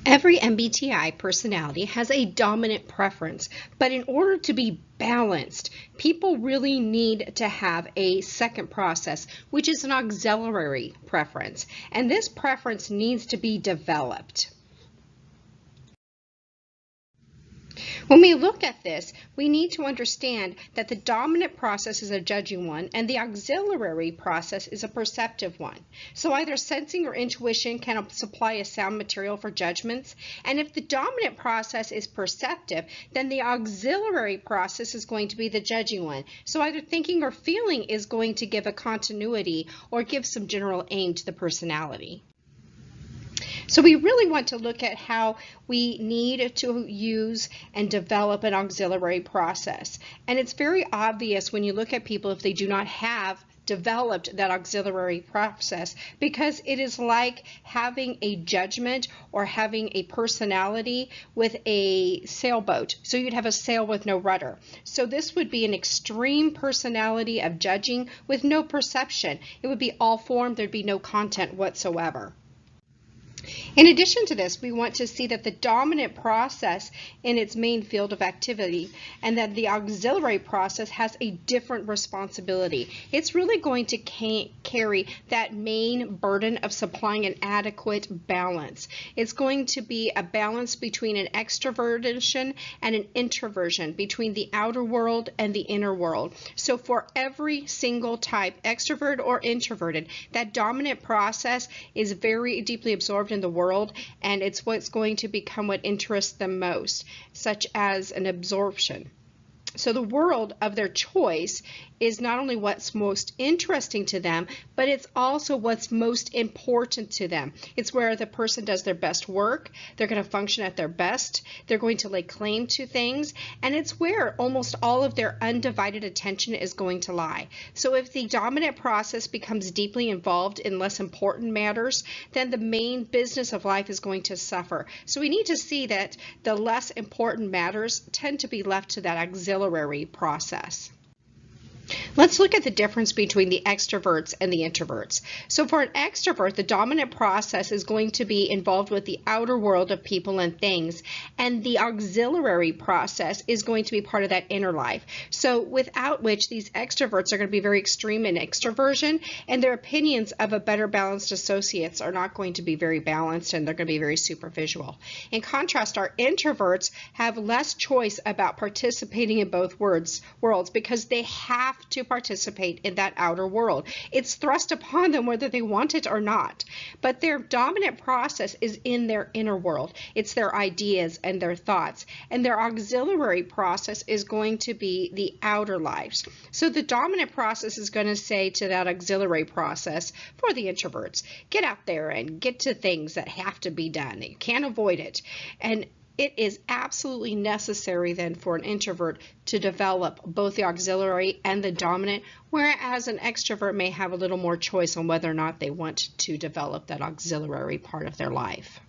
Every MBTI personality has a dominant preference, but in order to be balanced, people really need to have a second process, which is an auxiliary preference, and this preference needs to be developed. When we look at this, we need to understand that the dominant process is a judging one and the auxiliary process is a perceptive one. So either sensing or intuition can supply a sound material for judgments, and if the dominant process is perceptive, then the auxiliary process is going to be the judging one. So either thinking or feeling is going to give a continuity or give some general aim to the personality. So we really want to look at how we need to use and develop an auxiliary process. And it's very obvious when you look at people if they do not have developed that auxiliary process, because it is like having a judgment or having a personality with a sailboat. So you'd have a sail with no rudder. So this would be an extreme personality of judging with no perception. It would be all form, there'd be no content whatsoever. In addition to this, we want to see that the dominant process in its main field of activity and that the auxiliary process has a different responsibility. It's really going to carry that main burden of supplying an adequate balance. It's going to be a balance between an extroversion and an introversion, between the outer world and the inner world. So for every single type, extrovert or introverted, that dominant process is very deeply absorbed in the world, and it's what's going to become what interests them most, such as an absorption. So the world of their choice is not only what's most interesting to them, but it's also what's most important to them. It's where the person does their best work, they're going to function at their best, they're going to lay claim to things, and it's where almost all of their undivided attention is going to lie. So if the dominant process becomes deeply involved in less important matters, then the main business of life is going to suffer. So we need to see that the less important matters tend to be left to that auxiliary process. Let's look at the difference between the extroverts and the introverts. So for an extrovert, the dominant process is going to be involved with the outer world of people and things, and the auxiliary process is going to be part of that inner life. So without which these extroverts are going to be very extreme in extroversion, and their opinions of a better balanced associates are not going to be very balanced, and they're going to be very superficial. In contrast, our introverts have less choice about participating in both worlds because they have to participate in that outer world. It's thrust upon them whether they want it or not. But their dominant process is in their inner world. It's their ideas and their thoughts. And their auxiliary process is going to be the outer lives. So the dominant process is going to say to that auxiliary process for the introverts, get out there and get to things that have to be done. You can't avoid it. And it is absolutely necessary then for an introvert to develop both the auxiliary and the dominant, whereas an extrovert may have a little more choice on whether or not they want to develop that auxiliary part of their life.